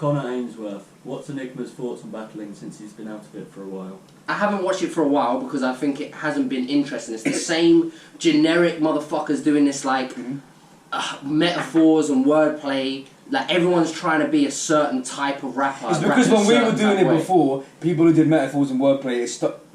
Connor Ainsworth, what's Enigma's thoughts on battling since he's been out of it for a while? I haven't watched it for a while because I think it hasn't been interesting. It's the same generic motherfuckers doing this like metaphors and wordplay. Like everyone's trying to be a certain type of rapper. It's because when we were doing it before, people who did metaphors and wordplay,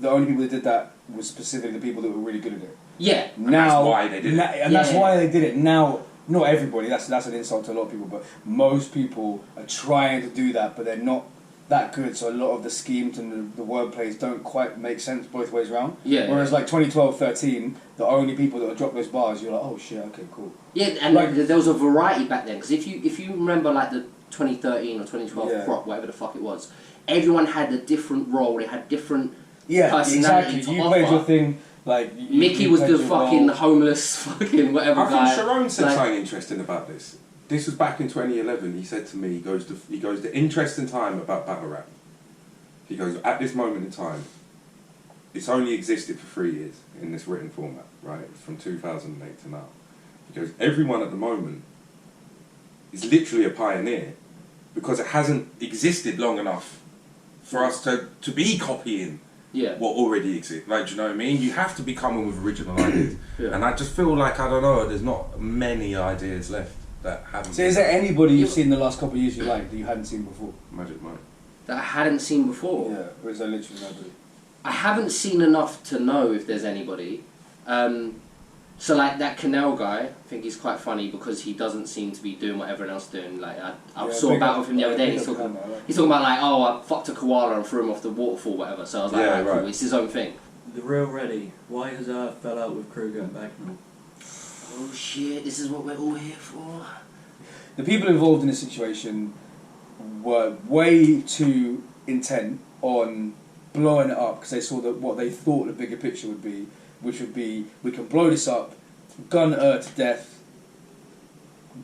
the only people that did that was specifically the people that were really good at it. Yeah. Now, that's why they did it. And that's why they did it. Now, not everybody, that's an insult to a lot of people, but most people are trying to do that, but they're not that good, so a lot of the schemes and the wordplays don't quite make sense both ways around. Yeah. Whereas like 2012, 13, the only people that would drop those bars, you're like, oh shit, okay, cool. Yeah, and like, there was a variety back then, because if you remember like the 2013 or 2012 crop, whatever the fuck it was, everyone had a different role, they had different personality exactly. to You played offer. your thing. Like Mickey was the fucking homeless fucking whatever guy. I think Sharon said something interesting about this. This was back in 2011. He said to me, he goes, the interesting time about battle rap. He goes, at this moment in time, it's only existed for 3 years in this written format, right? From 2008 to now. He goes, everyone at the moment is literally a pioneer because it hasn't existed long enough for us to be copying what already exists. Like, do you know what I mean? You have to be coming with original ideas. And I just feel like, I don't know, there's not many ideas left that haven't. So is there anybody you've seen in the last couple of years you like that you hadn't seen before? Magic Mike. That I hadn't seen before? Yeah, or is there literally nobody? I haven't seen enough to know if there's anybody. So like that Canal guy, I think he's quite funny because he doesn't seem to be doing what everyone else is doing. Like I saw a battle with him the other day. He's talking about like, oh, I fucked a koala and threw him off the waterfall, whatever. So I was like, cool, it's his own thing. The Real Ready, why has fell out with Kruger and Bagnall? Oh shit, this is what we're all here for. The people involved in this situation were way too intent on blowing it up because they saw that what they thought the bigger picture would be, which would be, we can blow this up, gun to death,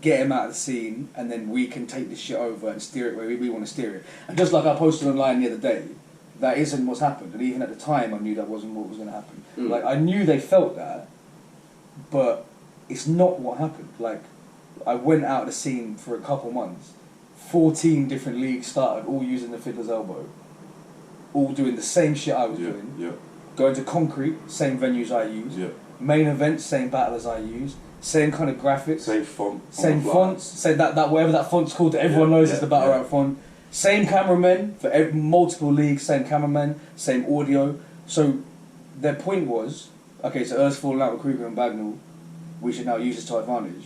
get him out of the scene, and then we can take this shit over and steer it where we want to steer it. And just like I posted online the other day, that isn't what's happened. And even at the time, I knew that wasn't what was going to happen. Like, I knew they felt that, but it's not what happened. Like, I went out of the scene for a couple months, 14 different leagues started, all using the fiddler's elbow, all doing the same shit I was doing. Going to Concrete, same venues I use. Main events, same battlers I use. Same kind of graphics. Same font. Same fonts. Say that whatever that font's called that everyone knows is the battle rap font. Same cameramen for multiple leagues. Same cameramen. Same audio. So their point was, okay, so Earth's falling out with Kruger and Bagnall. We should now use this to our advantage.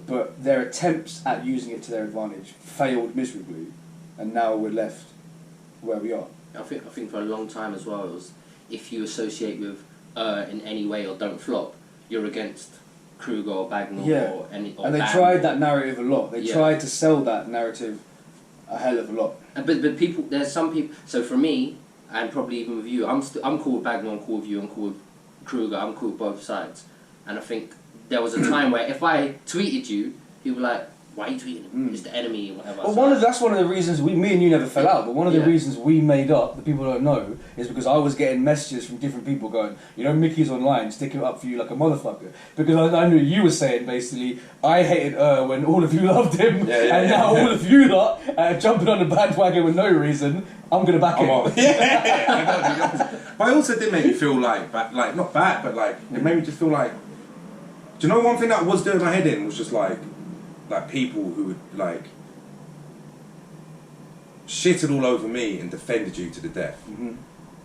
But their attempts at using it to their advantage failed miserably, and now we're left where we are. I think for a long time as well, it was, if you associate with in any way or don't flop, you're against Kruger or Bagnall or any. Or and they tried that narrative a lot. They tried to sell that narrative a hell of a lot. But people, there's some people. So for me, and probably even with you, I'm cool with Bagnall, I'm cool with you, I'm cool with Kruger, I'm cool with both sides. And I think there was a time where if I tweeted you, people were like, why are you tweeting him? It's the enemy or whatever. Well, that's one of the reasons me and you never fell out, but one of the reasons we made up, the people don't know, is because I was getting messages from different people going, you know, Mickey's online, sticking up for you like a motherfucker. Because I knew you were saying, basically, I hated when all of you loved him, and now all of you lot jumping on the bandwagon with no reason, I'm going to back him. But it also did make me feel like not bad, but like, it made me just feel like, do you know one thing that was doing my head in was just like people who would like shitted all over me and defended you to the death.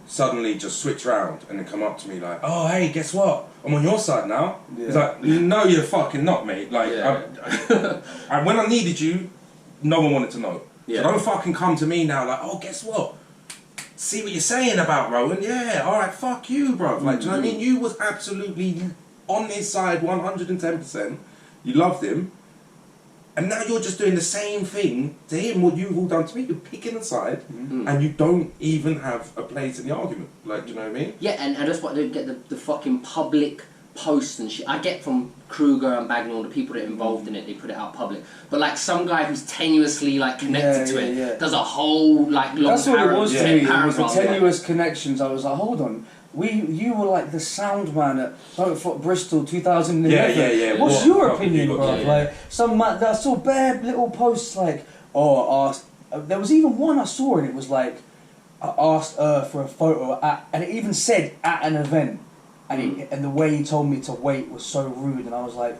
Suddenly just switch round and then come up to me like, oh hey, guess what? I'm on your side now. It's like, no, you're fucking not, mate. Like, and when I needed you, no one wanted to know. So don't fucking come to me now like, oh, guess what? See what you're saying about Rowan? Yeah, all right, fuck you, bro. Like, do you know what I mean? You was absolutely on his side 110%. You loved him. And now you're just doing the same thing to him, what you've all done to me. You're picking a side, and you don't even have a place in the argument. Like, do you know what I mean? Yeah, and that's why they get the fucking public posts and shit. I get from Kruger and Bagnall, the people that are involved in it, they put it out public. But like some guy who's tenuously like connected to it does a whole like long That's what it was to me. It was the paragraph. tenuous connections. I was like, hold on. You were like the sound man at Don't Fuck Bristol 2011. What's your opinion, bro? Like some man, I saw bare little posts like, oh, there was even one I saw, and it was like, I asked for a photo and it even said at an event, and the way he told me to wait was so rude, and I was like,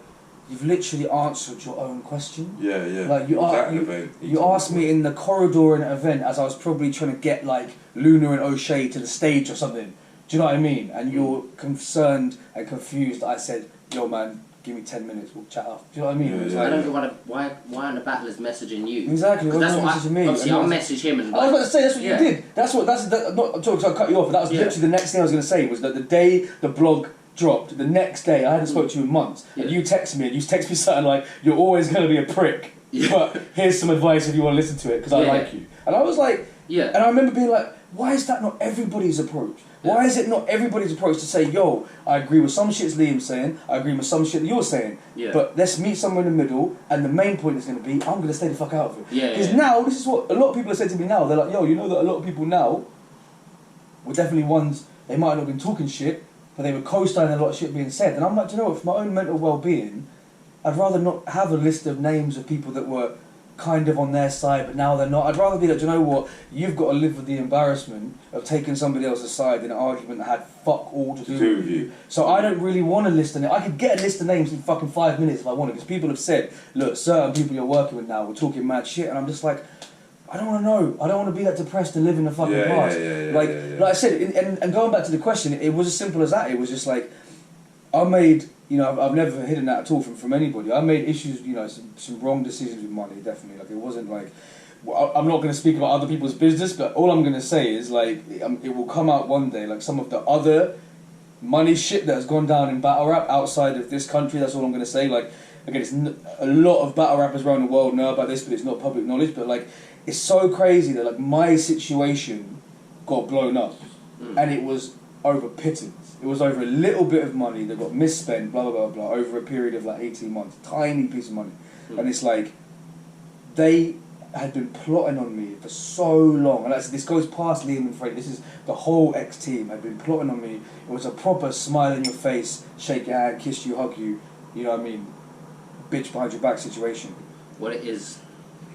you've literally answered your own question. Yeah. Like you asked me in the corridor in an event as I was probably trying to get like Luna and O'Shea to the stage or something. Do you know what I mean? And you're concerned and confused that I said, yo man, give me 10 minutes, we'll chat up. Do you know what I mean? Yeah, Like, I don't know why aren't the battlers messaging you? Exactly. That's what messaging me. Obviously, I'll message him and. I was about to say that's what you did. I'm sorry, I cut you off. But that was literally the next thing I was going to say was that the day the blog dropped, the next day I hadn't spoken to you in months, and you text me and you text me something like, "You're always going to be a prick, but here's some advice if you want to listen to it because I like you." And I was like, and I remember being like, why is that not everybody's approach? Why is it not everybody's approach to say, yo, I agree with some shit Liam's saying, I agree with some shit that you're saying, but let's meet somewhere in the middle, and the main point is going to be, I'm going to stay the fuck out of it. Because now, this is what a lot of people have said to me now, they're like, yo, you know that a lot of people now were definitely ones, they might not have been talking shit, but they were co-signing a lot of shit being said. And I'm like, do you know what, for my own mental well-being, I'd rather not have a list of names of people that were kind of on their side, but now they're not. I'd rather be like, do you know what, you've got to live with the embarrassment of taking somebody else's side in an argument that had fuck all to do with you. So I don't really want a list of names. I could get a list of names in fucking 5 minutes if I wanted, because people have said, look, certain people you're working with now, we're talking mad shit, and I'm just like, I don't want to know. I don't want to be that depressed and live in the fucking past. Like I said, and going back to the question, it was as simple as that. It was just like, I made, you know, I've never hidden that at all from anybody. I made issues, you know, some wrong decisions with money, definitely. Like, it wasn't like, I'm not going to speak about other people's business, but all I'm going to say is, like, it will come out one day, like, some of the other money shit that has gone down in battle rap outside of this country, that's all I'm going to say. Like, again, it's a lot of battle rappers around the world know about this, but it's not public knowledge, but, like, it's so crazy that, like, my situation got blown up, and it was over pittance. It was over a little bit of money that got misspent, blah, blah, blah, blah, over a period of like 18 months. Tiny piece of money. And it's like, they had been plotting on me for so long. And this goes past Liam and Freddie. This is the whole X-team had been plotting on me. It was a proper smile in your face, shake your hand, kiss you, hug you, you know what I mean, bitch behind your back situation. What it is,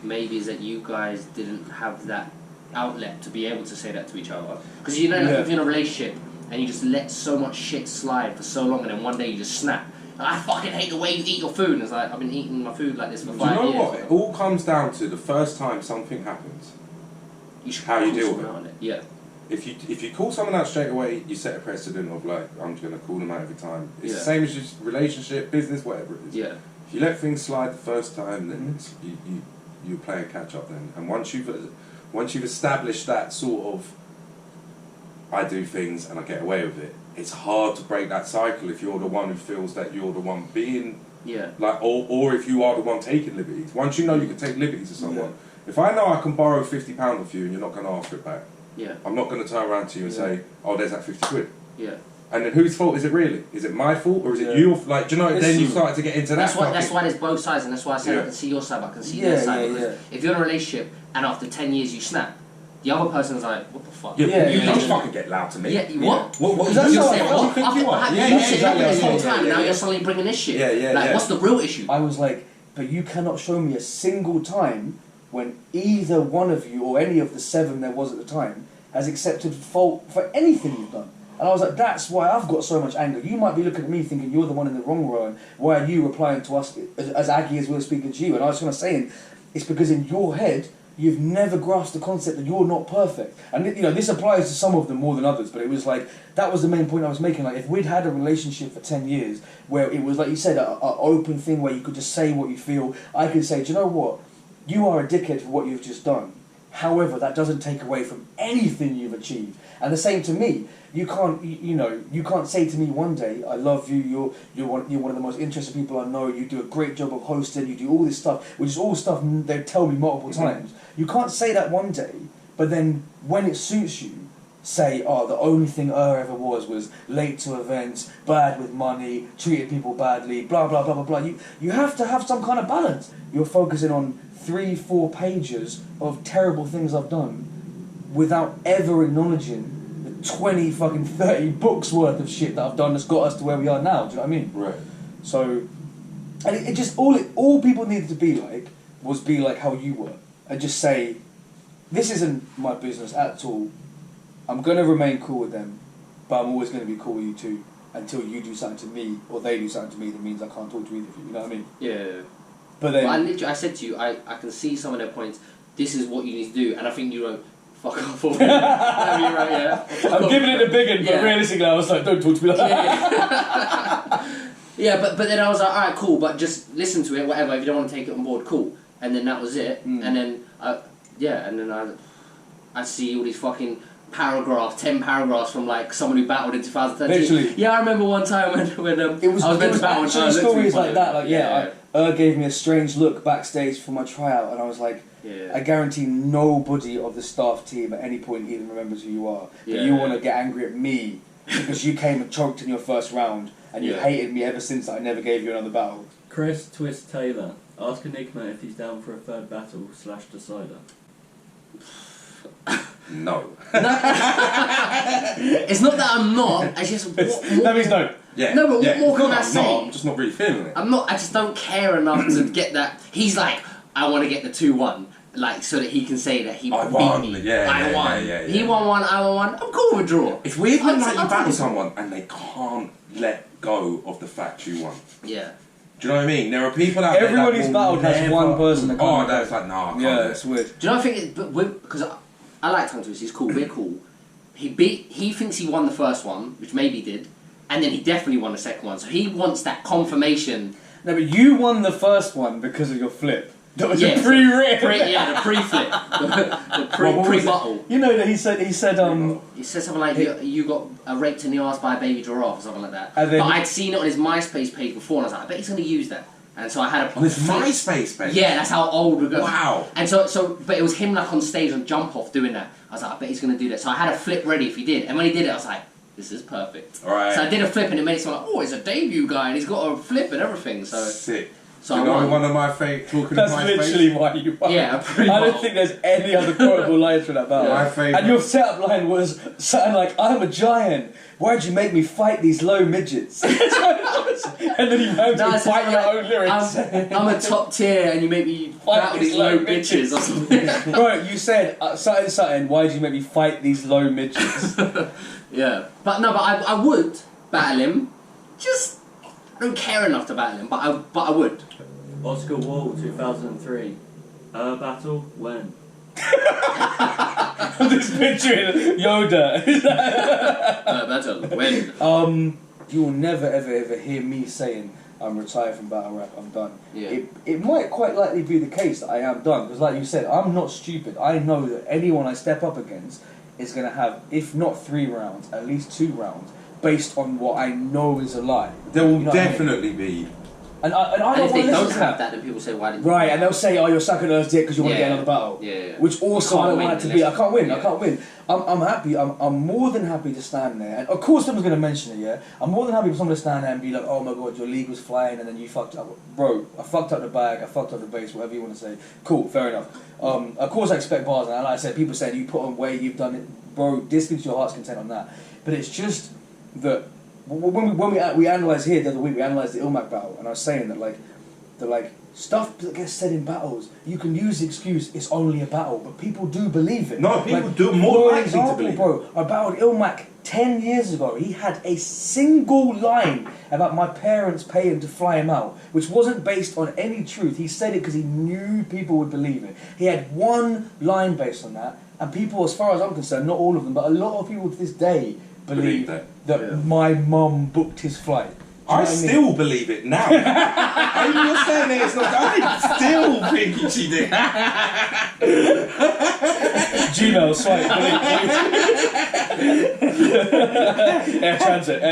maybe, is that you guys didn't have that outlet to be able to say that to each other. Because you know, like, if you're in a relationship, and you just let so much shit slide for so long, and then one day you just snap. I fucking hate the way you eat your food. And it's like, I've been eating my food like this for 5 years. Do you know what? It all comes down to the first time something happens. How you deal with it. Yeah. If you call someone out straight away, you set a precedent of like, I'm just going to call them out every time. It's the same as just relationship, business, whatever it is. Yeah. If you let things slide the first time, then you're playing catch up then. And once you've established that sort of, I do things and I get away with it, it's hard to break that cycle if you're the one who feels that you're the one being like, or if you are the one taking liberties. Once you know you can take liberties with someone, if I know I can borrow £50 off you and you're not going to ask for it back, I'm not going to turn around to you and say, oh, there's that 50 quid. And then whose fault is it really? Is it my fault or is it your? Like, do you know? Then you start to get into that. That's why there's both sides, and that's why I said I can see your side, but I can see their side. Because if you're in a relationship and after 10 years you snap, the other person's like, what the fuck? You don't fucking get loud to me. What? What you you say? what do you think you are? You said this whole time, now you're suddenly bringing this shit. Like, what's the real issue? I was like, but you cannot show me a single time when either one of you, or any of the 7 there was at the time, has accepted fault for anything you've done. And I was like, that's why I've got so much anger. You might be looking at me thinking you're the one in the wrong row, and why are you replying to us as Aggie as we're speaking to you? And I was kind of saying, it's because in your head, you've never grasped the concept that you're not perfect. And you know, this applies to some of them more than others, but it was like, that was the main point I was making. Like, if we'd had a relationship for 10 years, where it was, like you said, an open thing where you could just say what you feel, I could say, do you know what? You are a dickhead for what you've just done. However, that doesn't take away from anything you've achieved. And the same to me. You can't, you can't say to me one day, I love you, you're one of the most interesting people I know, you do a great job of hosting, you do all this stuff, which is all stuff they tell me multiple times. You can't say that one day, but then when it suits you, say, oh, the only thing ever was late to events, bad with money, treated people badly, blah, blah, blah, blah, blah. You have to have some kind of balance. You're focusing on 3-4 pages of terrible things I've done without ever acknowledging 20 fucking 30 books worth of shit that I've done that's got us to where we are now. Do you know what I mean? Right. So, and it just all people needed to be like was be like how you were, and just say, this isn't my business at all. I'm going to remain cool with them, but I'm always going to be cool with you too until you do something to me or they do something to me that means I can't talk to either of you. You know what I mean? Yeah. But then I said to you, I can see some of their points. This is what you need to do, and I think you wrote, fuck off. Or whatever you wrote, yeah. I'm giving it a big one, but realistically I was like, don't talk to me like that. Yeah, but then I was like, alright, cool, but just listen to it, whatever. If you don't want to take it on board, cool. And then that was it. And then, I see all these fucking paragraphs, 10 paragraphs from like someone who battled in 2013. Literally. Yeah, I remember one time when it was actually stories like that. Like, Eurgh gave me a strange look backstage for my tryout, and I was like, I guarantee nobody of the staff team at any point even remembers who you are. But you want to get angry at me because you came and choked in your first round, and you hated me ever since I never gave you another battle. Chris Twist Taylor, ask Enigma if he's down for a third battle / decider. No. It's not that I'm not. I just. That means no. Yeah. No, but what more can I say? I'm just not really feeling it. I'm not. I just don't care enough to get that. He's like, I want to get the 2-1, like so that he can say that he beat won. me. Yeah, I won. Yeah. He won one. I won one. I'm cool with a draw. It's weird when like you battle someone and they can't let go of the fact you won. Yeah. Do you know what I mean? There are people out there. Everyone who's battled has one person that can't. That's like, nah, I can't. Yeah, it's weird. Do you know? I think because I like Tongue Twist. He's cool. We're cool. He thinks he won the first one, which maybe he did, and then he definitely won the second one. So he wants that confirmation. No, but you won the first one because of your flip. That was a pre-rip. The pre-flip. the pre-bottle. You know that he said He said something like you got raped in the arse by a baby giraffe or something like that. But I'd seen it on his MySpace page before, and I was like, I bet he's going to use that. And so I had a on his MySpace page. Yeah, that's how old we go. Wow. And but it was him like on stage on Jump Off doing that. I was like, I bet he's going to do that. So I had a flip ready if he did. And when he did it, I was like, this is perfect. Alright. So I did a flip and it made it sound like, oh, it's a debut guy and he's got a flip and everything. So sick. So you know, one of my favourite talking That's of my literally why you won. Yeah, I don't think there's any other quotable lines for that battle. My favourite. And your setup line was something like, I'm a giant. Why'd you make me fight these low midgets? And then you had to fight your own lyrics. I'm a top tier and you make me fight these low bitches or something. Right, you said, something, why'd you make me fight these low midgets? Yeah. But I would battle him. Just, I don't care enough to battle him, but I would. Oscar Wall, 2003. Battle, when? I'm just picturing Yoda. Battle, when? You will never ever hear me saying I'm retired from battle rap, I'm done. Yeah. It might quite likely be the case that I am done, because like you said, I'm not stupid. I know that anyone I step up against is going to have, if not 3 rounds, at least 2 rounds, based on what I know is a lie. There will definitely be. And I don't if they want to don't listen to have that, then people say, why didn't you? Right, and they'll say, oh, you're sucking Eurgh's dick because you want to Yeah. get another battle. Yeah. Which also I don't want it to be. I can't win. Yeah. I can't win. I'm happy. I'm more than happy to stand there. And of course, someone's going to mention it. Yeah. I'm more than happy for someone to stand there and be like, oh my god, your league was flying, and then you fucked up, bro. I fucked up the bag. I fucked up the base. Whatever you want to say. Cool. Fair enough. Of course, I expect bars, and like I said, people saying you put on weight, you've done it, bro. This gives your heart's content on that. But it's just that when we analysed here the other week, we analysed the Illmac battle, and I was saying that like stuff that gets said in battles, you can use the excuse it's only a battle, but people do believe it. No, people do more likely to believe it. Bro, I battled Illmac 10 years ago. He had a single line about my parents paying to fly him out, which wasn't based on any truth. He said it because he knew people would believe it. He had one line based on that, and people, as far as I'm concerned, not all of them, but a lot of people to this day believe that my mum booked his flight. I still believe it now. You're saying that it's not. I still think she did. Gmail swipe. Air transit.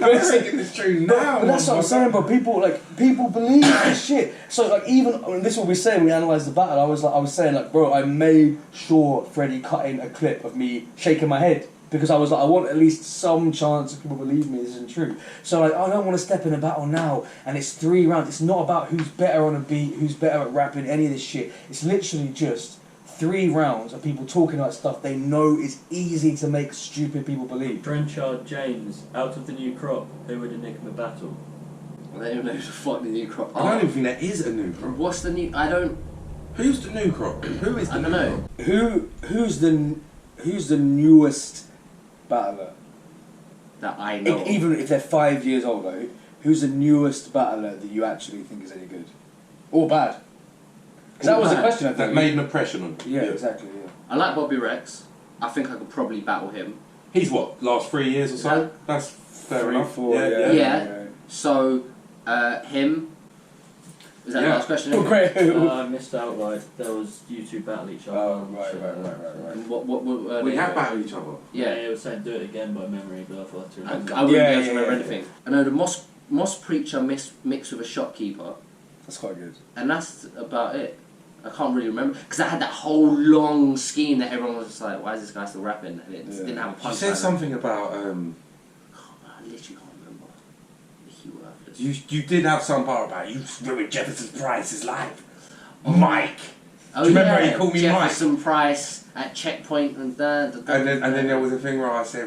I'm thinking it's true now. But that's what I'm saying, bro. People believe this shit. So like even this is what we say when we analysed the battle. I was saying like, bro, I made sure Freddie cut in a clip of me shaking my head. Because I was like, I want at least some chance of people believe me this isn't true. So like, I don't want to step in a battle now, and it's 3 rounds. It's not about who's better on a beat, who's better at rapping, any of this shit. It's literally just 3 rounds of people talking about stuff they know is easy to make stupid people believe. Trenchard James, out of the new crop, who would Enigma battle? I don't even know who the fuck the new crop I don't even think there is a new crop. What's the new? I don't. Who's the new crop? Who is the I new don't know. crop? Who's the newest battler? That I know. of. Even if they're 5 years old, though, who's the newest battler that you actually think is any good or bad? Because that was the question. I think That made an impression on you. Yeah, exactly. Yeah. I like Bobby Rex. I think I could probably battle him. He's what, last 3 years or so? Yeah. That's fair 3, enough. 4, Yeah. Yeah. So, him. Is that the Yeah. last question? Oh, great. I missed out, like, there was you two battle each other. Oh, right. And what We have battled each other. Yeah, Yeah. it was saying do it again by memory, but I thought I had to remember. I wouldn't be able to Yeah, remember yeah. anything. I know the Moss Preacher mixed with a shopkeeper, That's quite good. and that's about it. I can't really remember because I had that whole long scheme that everyone was just like, "Why is this guy still rapping?" And it didn't have a punchline. You said something about I literally can't remember. He worthless. you did have some part about you ruined Jefferson Price's life. Mike. Oh, Do you remember yeah, he called me Jefferson Price at checkpoint and And then there was a thing where I said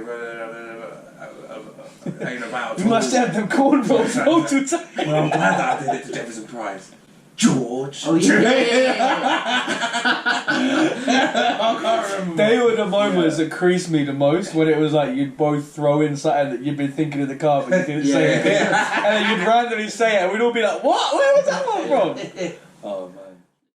ain't about. You must have them cornballs all the time. Well, I'm glad that I did it to Jefferson Price. George. Oh yeah. I can't remember. They were the moments that creased me the most when it was like you'd both throw in something that you'd been thinking in the car but you didn't say it. And then you'd randomly say it and we'd all be like, what? Where was that one from?